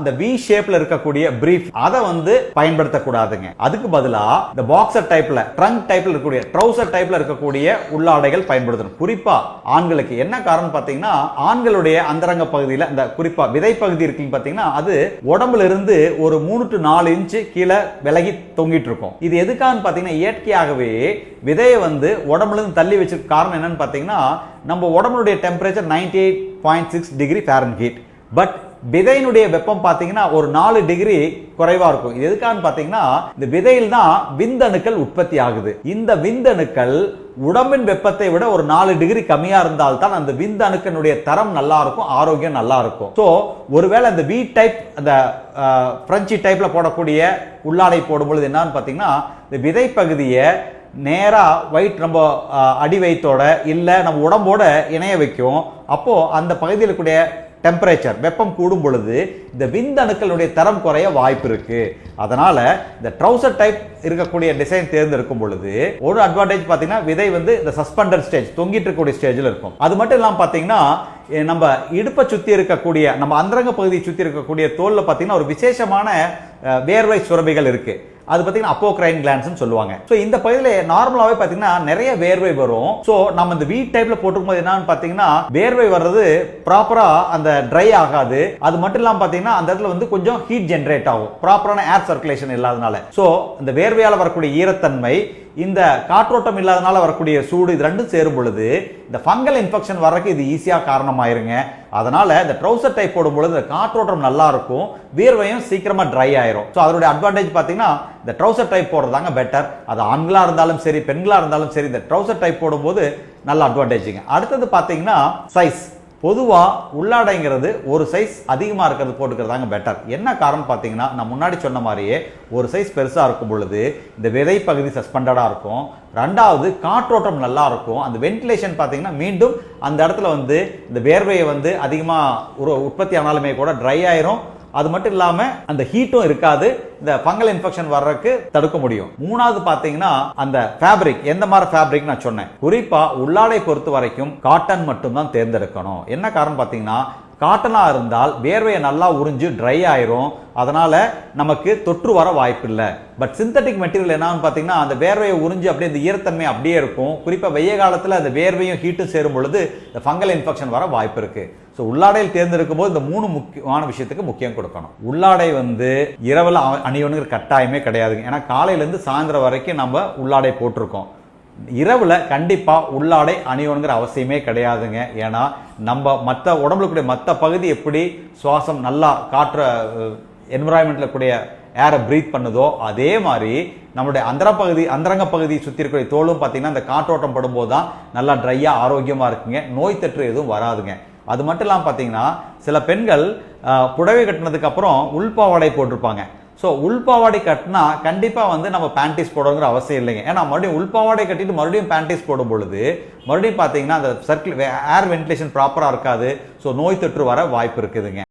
இந்த வி ஷேப்ல இருக்கக்கூடிய பிரீஃப் அதை வந்து பயன்படுத்தக்கூடாதுங்க. அதுக்கு பதிலா இந்த பாக்ஸர் டைப்ல ட்ரங்க் டைப்ல இருக்கக்கூடிய ட்ரவுசர் டைப்ல இருக்கக்கூடிய உள்ளாடைகள் பயன்படுத்தணும். குறிப்பா ஆண்களுக்கு என்ன காரணம் பாத்தீங்கன்னா, ஆண்களுடைய அந்தரங்க பகுதியில இந்த குறிப்பா விதை பகுதி இருக்குன்னு பாத்தீங்கன்னா, அது உடம்புல இருந்து ஒரு 3 to 4 இன்ச்சு கீழே விலகி தொங்கிட்டு இருக்கும். இது எதுக்கான்னு பாத்தீங்கன்னா, இயற்கையாகவே விதையை வந்து உடம்புல இருந்து தள்ளி வச்சிருக்க காரணம் என்னன்னு பாத்தீங்கன்னா, நம்ம உடம்புடைய டெம்பரேச்சர் 98.6 டிகிரி ஃபாரன்ஹீட். பட் விதையினுடைய வெப்பம் பாத்தீங்கன்னா ஒரு 4 டிகிரி குறைவா இருக்கும். இது எதுக்கான்னு பாத்தீங்கன்னா, இந்த விதையில் தான் விந்தணுக்கள் உற்பத்தி ஆகுது. இந்த விந்தணுக்கள் உடம்பின் வெப்பத்தை விட ஒரு 4 டிகிரி கம்மியா இருந்தால் தான் அந்த விந்தணுக்களுடைய தரம் நல்லா இருக்கும், ஆரோக்கியம் நல்லா இருக்கும். சோ ஒருவேளை அந்த வி டைப் அந்த பிரெஞ்சு டைப்ல போடக்கூடிய உள்ளாடை போடும்பொழுது என்னன்னு பாத்தீங்கன்னா, இந்த விதை பகுதியை நேரா வயிற்று நம்ம அடி வயிற்றோட இல்ல நம்ம உடம்போட இணைய வைக்கும். அப்போ அந்த பகுதியில் கூடிய டெம்பரேச்சர் வெப்பம் கூடும் பொழுது இந்த விந்தணுக்களுடைய தரம் குறைய வாய்ப்பு இருக்கு. அதனால இந்த ட்ரவுசர் டைப் இருக்கக்கூடிய டிசைன் தேர்ந்தெடுக்கும் பொழுது ஒரு அட்வான்டேஜ் பாத்தீங்கன்னா, விதை வந்து இந்த சஸ்பெண்டட் ஸ்டேஜ் தொங்கிட்டு இருக்கக்கூடிய ஸ்டேஜில் இருக்கும். அது மட்டும் இல்லாம பாத்தீங்கன்னா, நம்ம இடுப்பை சுத்தி இருக்கக்கூடிய நம்ம அந்தரங்க பகுதியை சுத்தி இருக்கக்கூடிய தோல்ல பாத்தீங்கன்னா ஒரு விசேஷமான வேர்வை சுரபிகள் இருக்கு. அது பாத்தீங்கன்னா அப்போக்ரைன் கிளாண்ட்ஸ் சொல்லுவாங்க. சோ இந்த பகுதியில நார்மலாவே பாத்தீங்கன்னா நிறைய வேர்வை வரும். சோ நம்ம இந்த வி டைப்ல போட்டுக்கும்போது என்னன்னு பாத்தீங்கன்னா, வேர்வை வர்றது ப்ராப்பரா அந்த ட்ரை ஆகாது. அது மட்டும் இல்லாம பாத்தீங்கன்னா அந்த இடத்துல வந்து கொஞ்சம் ஹீட் ஜெனரேட் ஆகும், ப்ராப்பரான ஏர் சர்க்குலேஷன் இல்லாதனால. சோ இந்த வேர்வையால வரக்கூடிய ஈரத்தன்மை, இந்த காற்றோட்டம் இல்லாதனால வரக்கூடிய சூடு, இது ரெண்டும் சேரும் பொழுது இந்த ஃபங்கல் இன்ஃபெக்ஷன் வர்றதுக்கு இது ஈஸியா காரணமாயிருங்க. அதனால இந்த ட்ரவுசர் டைப் போடும் பொழுது இந்த காற்றோட்டம் நல்லா இருக்கும், வேர்வையும் சீக்கிரமா ட்ரை ஆயிரும். சோ அதோட அட்வான்டேஜ் பாத்தீங்கன்னா, இந்த ட்ரவுசர் டைப் போடுறதாங்க பெட்டர். அது ஆண்களா இருந்தாலும் சரி பெண்களா இருந்தாலும் சரி, இந்த ட்ரவுசர் டைப் போடும்போது நல்ல அட்வான்டேஜ்ங்க. அடுத்தது பாத்தீங்கன்னா சைஸ். பொதுவா உள்ளாடைங்கிறது ஒரு சைஸ் அதிகமா இருக்கிறது போட்டுக்கிறதாங்க பெட்டர். என்ன காரணம் பாத்தீங்கன்னா, நான் முன்னாடி சொன்ன மாதிரியே ஒரு சைஸ் பெருசா இருக்கும் பொழுது இந்த விதை பகுதி சஸ்பெண்டடா இருக்கும். ரெண்டாவது காற்றோட்டம் நல்லா இருக்கும். அந்த வென்டிலேஷன் பாத்தீங்கன்னா மீண்டும் அந்த இடத்துல வந்து இந்த வேர்வையை வந்து அதிகமா உற்பத்தி ஆனாலுமே கூட ட்ரை ஆயிரும். அது மட்டும் இல்லாம அந்த ஹீட்டும் இருக்காது, இந்த ஃபங்கல் இன்ஃபெக்ஷன் வர்றதுக்கு தடுக்க முடியும். மூணாவது பாத்தீங்கன்னா அந்த ஃபேப்ரிக், எந்த மாதிரி ஃபேப்ரிக் நான் சொன்னேன். குறிப்பா உள்ளாடை பொறுத்த வரைக்கும் காட்டன் மட்டும் தான் தேர்ந்தெடுக்கணும். என்ன காரணம் பாத்தீங்கன்னா, காட்டனா இருந்தால் வேர்வையை நல்லா உறிஞ்சு ட்ரை ஆயிரும். அதனால நமக்கு தொற்று வர வாய்ப்பு இல்லை. பட் சிந்தட்டிக் மெட்டீரியல் என்னன்னு பாத்தீங்கன்னா, அந்த வேர்வையை உறிஞ்சு அப்படியே இந்த ஈரத்தன்மை அப்படியே இருக்கும். குறிப்பா வெய்ய காலத்துல அந்த வேர்வையும் ஹீட்டும் சேரும் பொழுது இந்த ஃபங்கல் இன்ஃபெக்ஷன் வர வாய்ப்பு இருக்கு. ஸோ உள்ளாடையில் தேர்ந்தெடுக்கும் போது இந்த 3 முக்கியமான விஷயத்துக்கு முக்கியம் கொடுக்கணும். உள்ளாடை வந்து இரவுல அணியணுங்கிற கட்டாயமே கிடையாதுங்க. ஏன்னா காலையில இருந்து சாயந்தரம் வரைக்கும் நம்ம உள்ளாடை போட்டிருக்கோம். இரவுல கண்டிப்பா உள்ளாடை அணியணுங்கிற அவசியமே கிடையாதுங்க. ஏன்னா நம்ம மற்ற உடம்புல கூடிய மற்ற பகுதி எப்படி சுவாசம் நல்லா காற்ற என்விரான்மெண்ட்ல கூடிய ஏரை பிரீத் பண்ணுதோ, அதே மாதிரி நம்மளுடைய அந்தரங்க பகுதி சுத்தி இருக்கிற தோலும் பாத்தீங்கன்னா இந்த காற்றோட்டம் படும்போது தான் நல்லா ட்ரையா ஆரோக்கியமா இருக்குங்க. நோய் தொற்று எதுவும் வராதுங்க. அது மட்டும் இல்லாம பாத்தீங்கன்னா, சில பெண்கள் புடவை கட்டினதுக்கு அப்புறம் உள்பாவாடை போட்டிருப்பாங்க. ஸோ உள்பாவாடை கட்டினா கண்டிப்பா வந்து நம்ம பேண்டிஸ் போடணுங்கிற அவசியம் இல்லைங்க. ஏன்னா மறுபடியும் உள்பாவாடை கட்டிட்டு மறுபடியும் பேண்டிஸ் போடும் பொழுது மறுபடியும் பாத்தீங்கன்னா அந்த சர்க்கிள் ஏர் வென்டிலேஷன் ப்ராப்பரா இருக்காது. ஸோ நோய் தொற்று வர வாய்ப்பு இருக்குதுங்க.